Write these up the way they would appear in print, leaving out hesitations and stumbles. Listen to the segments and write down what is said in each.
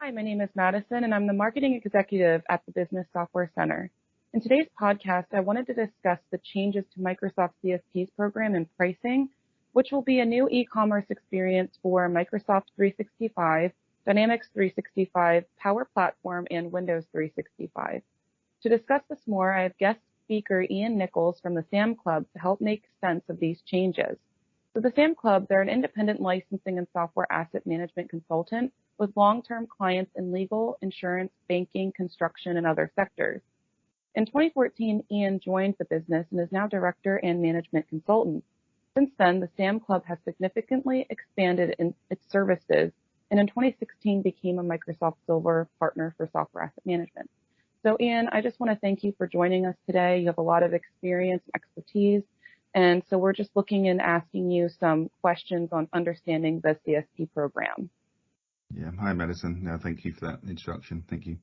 Hi, my name is Madison, and I'm the marketing executive at the Business Software Center. In today's podcast, I wanted to discuss the changes to Microsoft CSP's program and pricing, which will be a new e-commerce experience for Microsoft 365, Dynamics 365, Power Platform, and Windows 365. To discuss this more, I have guest speaker Ian Nicholls from the SAM Club to help make sense of these changes. So the SAM Club, they're an independent licensing and software asset management consultant with long-term clients in legal, insurance, banking, construction, and other sectors. In 2014, Ian joined the business and is now director and management consultant. Since then, the SAM Club has significantly expanded in its services and in 2016 became a Microsoft Silver partner for software asset management. So Ian, I just want to thank you for joining us today. You have a lot of experience and expertise. And so we're just looking and asking you some questions on understanding the CSP program. Yeah. Hi, Madison. No, thank you for that introduction. Thank you.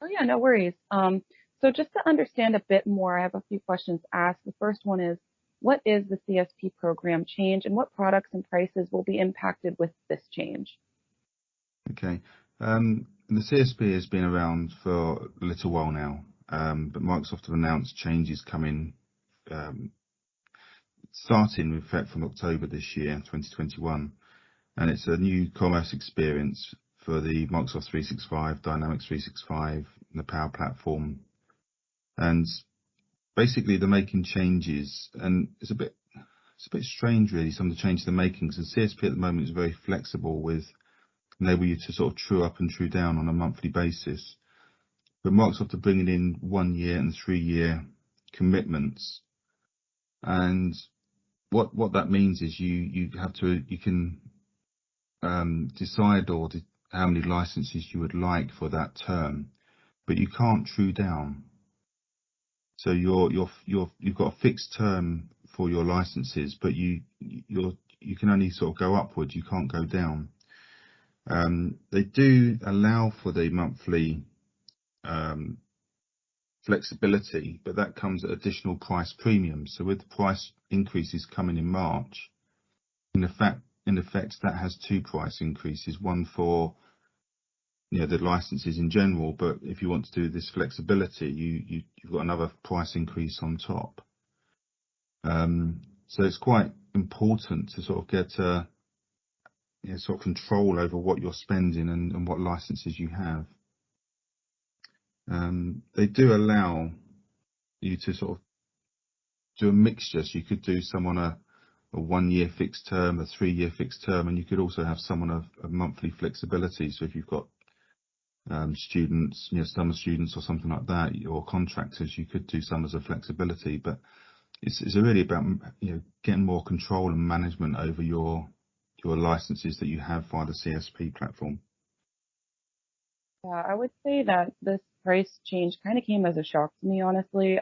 Oh, yeah, no worries. So just to understand a bit more, I have a few questions to ask. The first one is, what is the CSP program change and what products and prices will be impacted with this change? Okay. The CSP has been around for a little while now, but Microsoft have announced changes coming, starting with effect from October this year, 2021. And it's a new commerce experience for the Microsoft 365, Dynamics 365, and the Power Platform. And basically they're making changes, and it's a bit strange really, some of the changes they're making, because the CSP at the moment is very flexible with enable you to sort of true up and true down on a monthly basis. But Microsoft are bringing in 1 year and 3 year commitments. And what that means is you can decide how many licenses you would like for that term, but you can't true down. So you've got a fixed term for your licenses, but you can only sort of go upwards. You can't go down. They do allow for the monthly flexibility, but that comes at additional price premiums. So with the price increases coming in March, in effect, that has 2 price increases, one for the licenses in general, but if you want to do this flexibility, you've got another price increase on top. So it's quite important to sort of get sort of control over what you're spending and what licenses you have. They do allow you to sort of do a mixture, so you could do some on a 1 year fixed term, a 3 year fixed term, and you could also have some on a monthly flexibility. So if you've got students, summer students or something like that, or contractors, you could do some as a flexibility. But it's really about getting more control and management over your licenses that you have via the CSP platform. Yeah, I would say that this price change kind of came as a shock to me, honestly.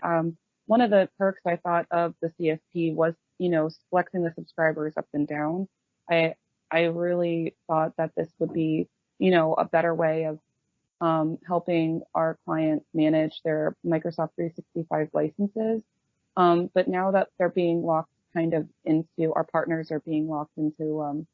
One of the perks I thought of the CSP was, flexing the subscribers up and down. I really thought that this would be, a better way of helping our clients manage their Microsoft 365 licenses. But now that they're being locked our partners are being locked into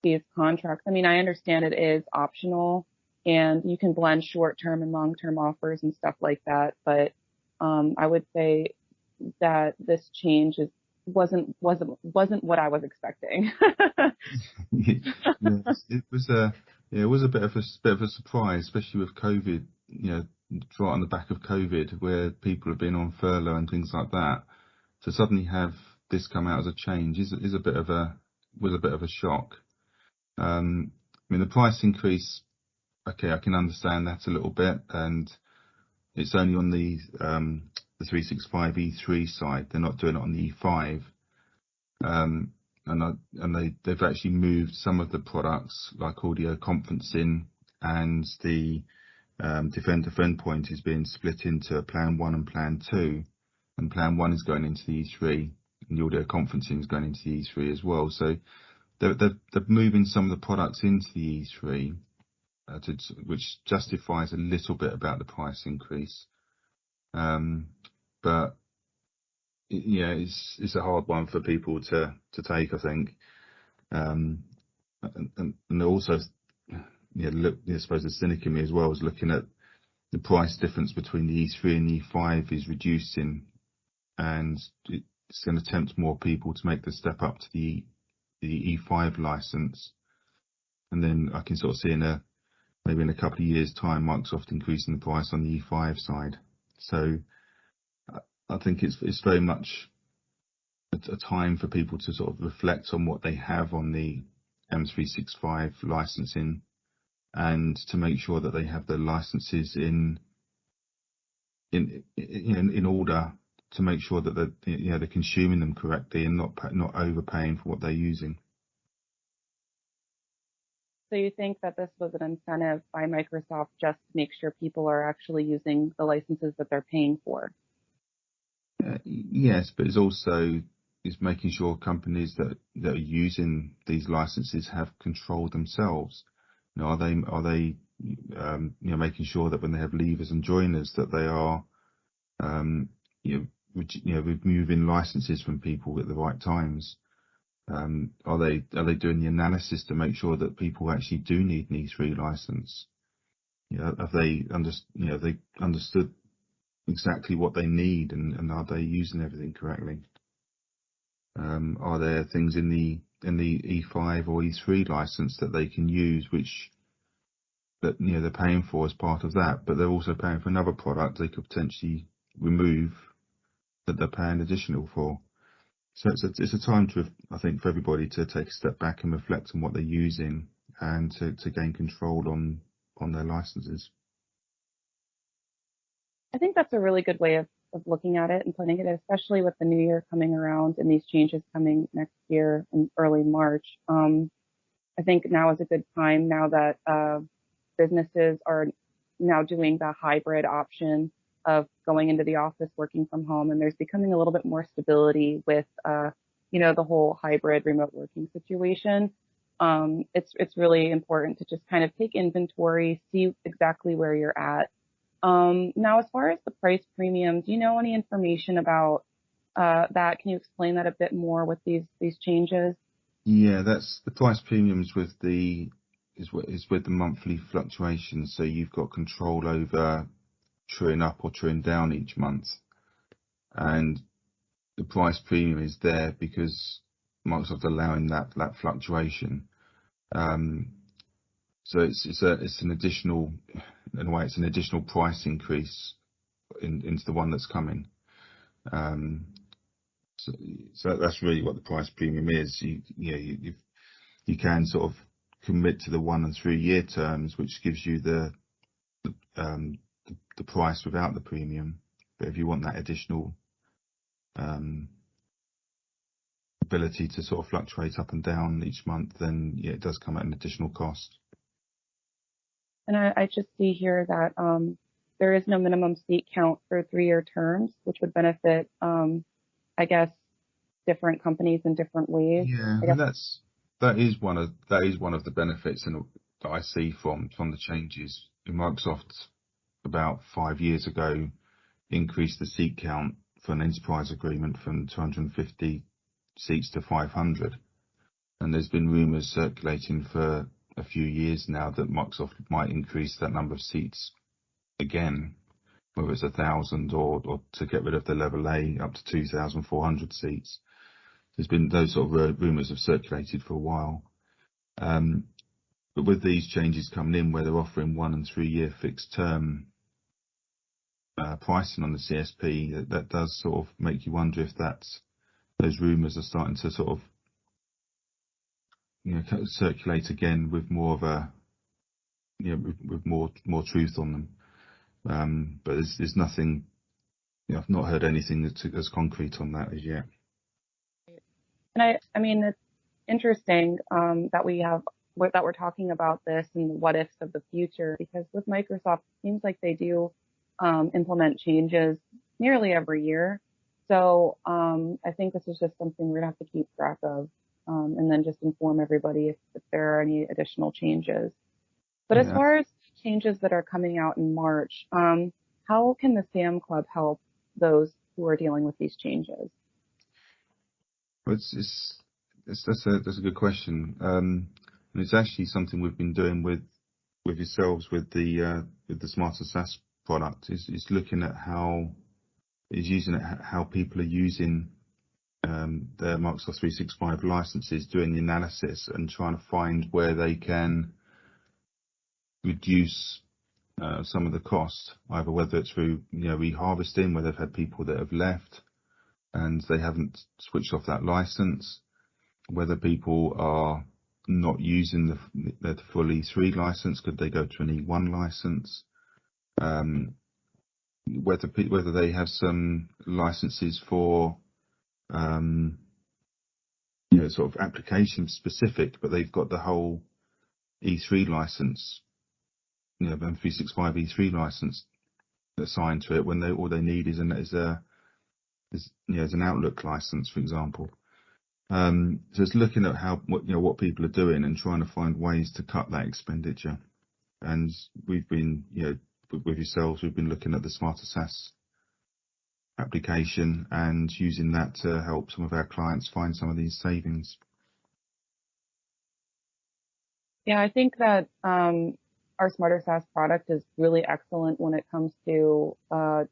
these contracts. I mean, I understand it is optional and you can blend short-term and long-term offers and stuff like that. But I would say that this change wasn't what I was expecting. It was a bit of a surprise, especially with COVID, right on the back of COVID, where people have been on furlough and things like that. To suddenly have this come out as a change was a bit of a shock. I mean, the price increase, okay, I can understand that a little bit, and it's only on the 365 E3 side. They're not doing it on the E5. And they've actually moved some of the products like audio conferencing, and the Defender Endpoint is being split into Plan 1 and Plan 2, and Plan 1 is going into the E3, and the audio conferencing is going into the E3 as well. So they're moving some of the products into the E3, which justifies a little bit about the price increase. But it's a hard one for people to take, I think. And also, I suppose the cynic in me as well is looking at the price difference between the E3 and the E5 is reducing, and it's going to tempt more people to make the step up to the E5 license. And then I can sort of see maybe in a couple of years' time, Microsoft increasing the price on the E5 side. So I think it's very much a time for people to sort of reflect on what they have on the M365 licensing, and to make sure that they have the licenses in order, to make sure that they're consuming them correctly and not overpaying for what they're using. So you think that this was an incentive by Microsoft just to make sure people are actually using the licenses that they're paying for? Yes, but it's making sure companies that are using these licenses have control themselves. Are they making sure that when they have leavers and joiners that they are removing licenses from people at the right times? Are they doing the analysis to make sure that people actually do need an E3 license? Have they understood exactly what they need, and are they using everything correctly? Are there things in the E5 or E3 license that they can use, which that they're paying for as part of that, but they're also paying for another product they could potentially remove that they're paying additional for? So it's a time I think, for everybody to take a step back and reflect on what they're using, and to gain control on their licenses. I think that's a really good way of looking at it and putting it, especially with the new year coming around and these changes coming next year in early March. I think now is a good time, now that businesses are now doing the hybrid option of going into the office, working from home, and there's becoming a little bit more stability with, the whole hybrid remote working situation. It's really important to just kind of take inventory, see exactly where you're at. Now, as far as the price premium, do you know any information about that? Can you explain that a bit more with these changes? Yeah, that's the price premiums with with the monthly fluctuations. So you've got control over truing up or truing down each month, and the price premium is there because Microsoft allowing that fluctuation. So it's an additional, in a way, it's an additional price increase into the one that's coming. So that's really what the price premium is. You can sort of commit to the 1 and 3 year terms, which gives you the price without the premium. But if you want that additional ability to sort of fluctuate up and down each month, then it does come at an additional cost. And I just see here that there is no minimum seat count for 3-year terms, which would benefit, I guess, different companies in different ways. Yeah, and that is one of the benefits that I see from the changes. Microsoft, about 5 years ago, increased the seat count for an enterprise agreement from 250 seats to 500. And there's been rumours circulating for a few years now that Microsoft might increase that number of seats again, whether it's 1,000 or to get rid of the level A up to 2,400 seats. There's been those sort of rumours have circulated for a while. But with these changes coming in, where they're offering 1 and 3 year fixed term pricing on the CSP, that does sort of make you wonder if those rumours are starting to sort of circulate again with more of a with more truth on them. But there's nothing. I've not heard anything that's concrete on that as yet. And I mean, it's interesting that we're talking about this and the what ifs of the future, because with Microsoft, it seems like they do implement changes nearly every year. So I think this is just something we're gonna have to keep track of, and then just inform everybody if there are any additional changes. But as far as changes that are coming out in March, how can the SAM Club help those who are dealing with these changes? Well, that's a good question. And it's actually something we've been doing with with yourselves with the Smarter SaaS product is looking at how people are using their Microsoft 365 licenses, doing the analysis and trying to find where they can reduce some of the cost, either whether it's through reharvesting, where they've had people that have left and they haven't switched off that license, whether people are not using the full E3 license, could they go to an E1 license, whether they have some licenses for sort of application specific, but they've got the whole E3 license, M365 E3 license assigned to it, when all they need is an Outlook license, for example. So it's looking at what people are doing and trying to find ways to cut that expenditure. And we've been, with yourselves, we've been looking at the Smarter SaaS application and using that to help some of our clients find some of these savings. Yeah, I think that our Smarter SaaS product is really excellent when it comes to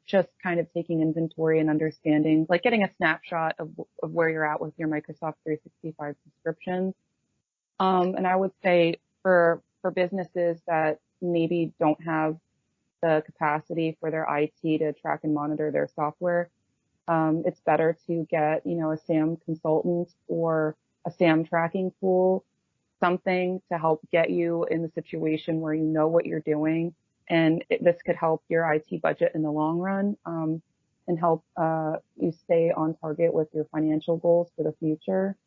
just kind of taking inventory and understanding, like getting a snapshot of where you're at with your Microsoft 365 subscriptions. And I would say for businesses that maybe don't have the capacity for their IT to track and monitor their software, it's better to get, a SAM consultant or a SAM tracking tool, something to help get you in the situation where you know what you're doing. And this could help your IT budget in the long run, and help you stay on target with your financial goals for the future.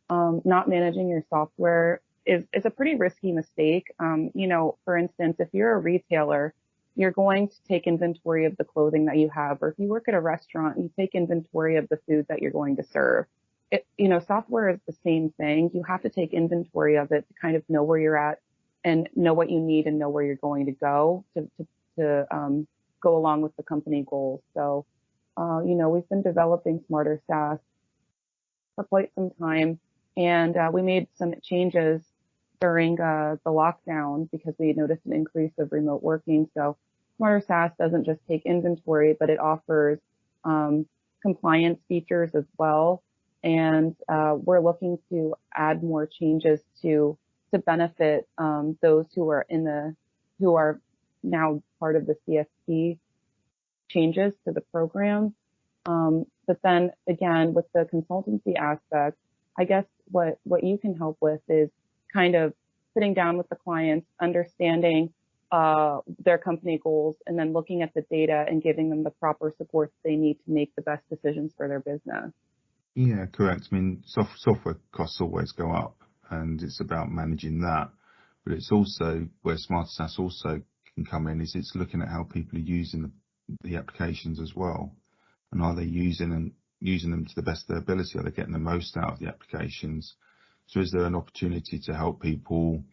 Not managing your software is a pretty risky mistake. For instance, if you're a retailer, you're going to take inventory of the clothing that you have, or if you work at a restaurant, you take inventory of the food that you're going to serve. Software is the same thing. You have to take inventory of it to kind of know where you're at and know what you need and know where you're going to go to go along with the company goals. So, we've been developing Smarter SaaS for quite some time, and we made some changes during the lockdown because we noticed an increase of remote working. So Smarter SaaS doesn't just take inventory, but it offers compliance features as well. And we're looking to add more changes to benefit those who are now part of the CSP changes to the program. But then again, with the consultancy aspect, I guess what you can help with is kind of sitting down with the clients, understanding their company goals, and then looking at the data and giving them the proper support they need to make the best decisions for their business. Yeah, correct. I mean, software costs always go up, and it's about managing that. But it's also where Smarter SaaS also can come in, is it's looking at how people are using the applications as well, and are they using them to the best of their ability? Are they getting the most out of the applications? So is there an opportunity to help people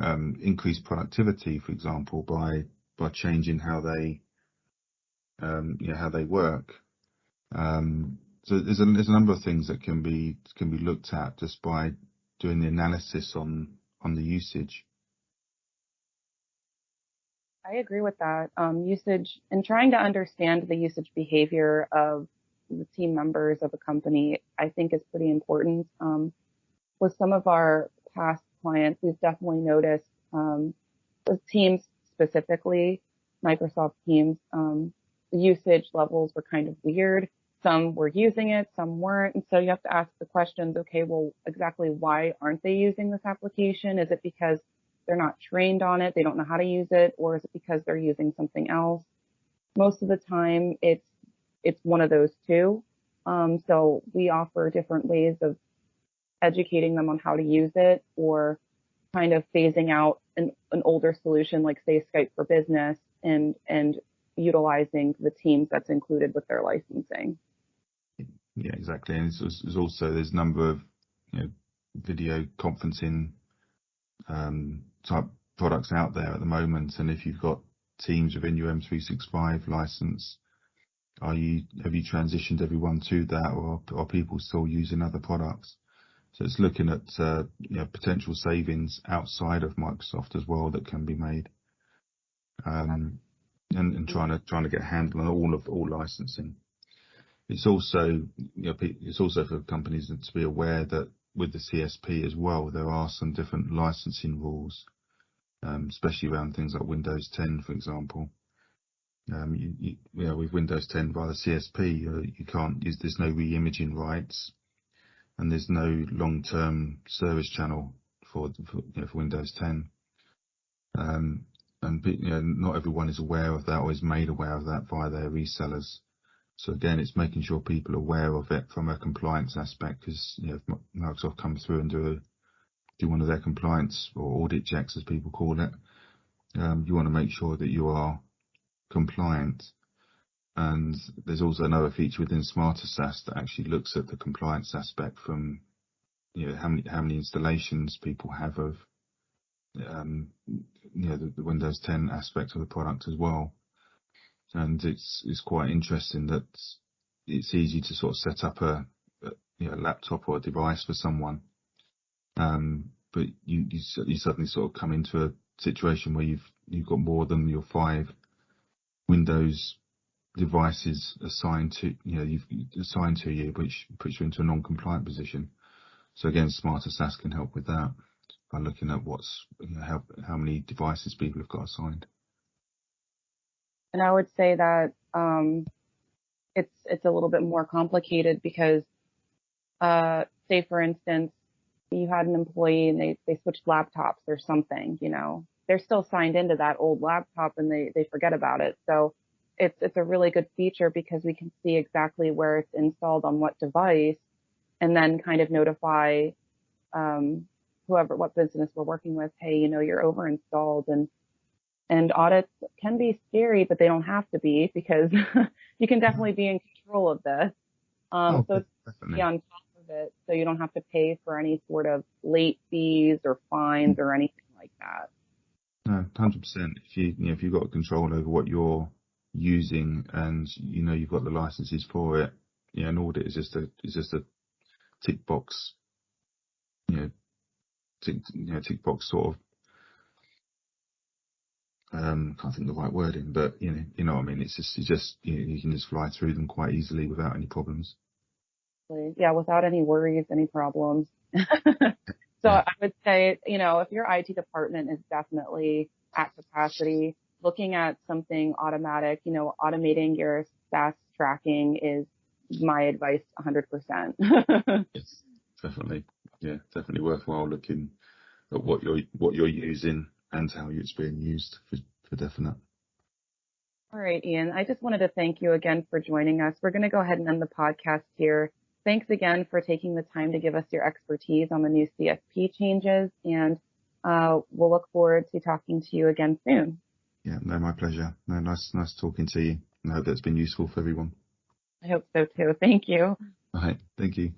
increase productivity, for example, by changing how they work? So there's a number of things that can be looked at just by doing the analysis on the usage. I agree with that. Usage and trying to understand the usage behavior of the team members of a company, I think, is pretty important. With some of our past clients, we've definitely noticed with Teams specifically, Microsoft Teams, the usage levels were kind of weird. Some were using it, some weren't. And so you have to ask the questions, okay, well, exactly why aren't they using this application? Is it because they're not trained on it, they don't know how to use it, or is it because they're using something else? Most of the time, it's one of those two. So we offer different ways of educating them on how to use it, or kind of phasing out an older solution like, say, Skype for Business, and utilizing the Teams that's included with their licensing. Yeah, exactly. And there's a number of video conferencing type products out there at the moment, and if you've got Teams within your M365 license, have you transitioned everyone to that, or are people still using other products? So it's looking at potential savings outside of Microsoft as well that can be made, and trying to get a handle on all licensing. It's also it's also for companies to be aware that with the CSP as well, there are some different licensing rules, especially around things like Windows 10, for example. With Windows 10 via the CSP, you can't use. There's no re-imaging rights, and there's no long-term service channel for Windows 10. And not everyone is aware of that or is made aware of that via their resellers. So again, it's making sure people are aware of it from a compliance aspect, because if Microsoft comes through and do one of their compliance or audit checks, as people call it, you want to make sure that you are compliant. And there's also another feature within Smarter SaaS that actually looks at the compliance aspect from how many installations people have of the Windows 10 aspect of the product as well. And it's quite interesting that it's easy to sort of set up a laptop or a device for someone, but you suddenly sort of come into a situation where you've got more than your 5 Windows devices assigned to you, which puts you into a non-compliant position. So again, Smarter SaaS can help with that by looking at how many devices people have got assigned. And I would say that it's a little bit more complicated because, say for instance, you had an employee and they switched laptops or something, they're still signed into that old laptop and they forget about it. So it's a really good feature because we can see exactly where it's installed on what device, and then kind of notify what business we're working with, hey, you're over installed. And audits can be scary, but they don't have to be, because you can definitely be in control of this. So it's definitely on top of it, so you don't have to pay for any sort of late fees or fines or anything like that. No, 100%. If you've got control over what you're using and you've got the licenses for it, an audit is just a tick box, tick box sort of. Can't think of the right wording, but you know what I mean. It's just you can just fly through them quite easily without any problems. Yeah, without any worries, any problems. So yeah. I would say, if your IT department is definitely at capacity, looking at something automatic, automating your SaaS tracking is my advice 100%. Yes, definitely. Yeah, definitely worthwhile looking at what you're using and how it's being used for definite. All right, Ian, I just wanted to thank you again for joining us. We're going to go ahead and end the podcast here. Thanks again for taking the time to give us your expertise on the new CSP changes, and we'll look forward to talking to you again soon. Yeah, no, my pleasure. No, nice talking to you. I hope that's been useful for everyone. I hope so too. Thank you. All right, thank you.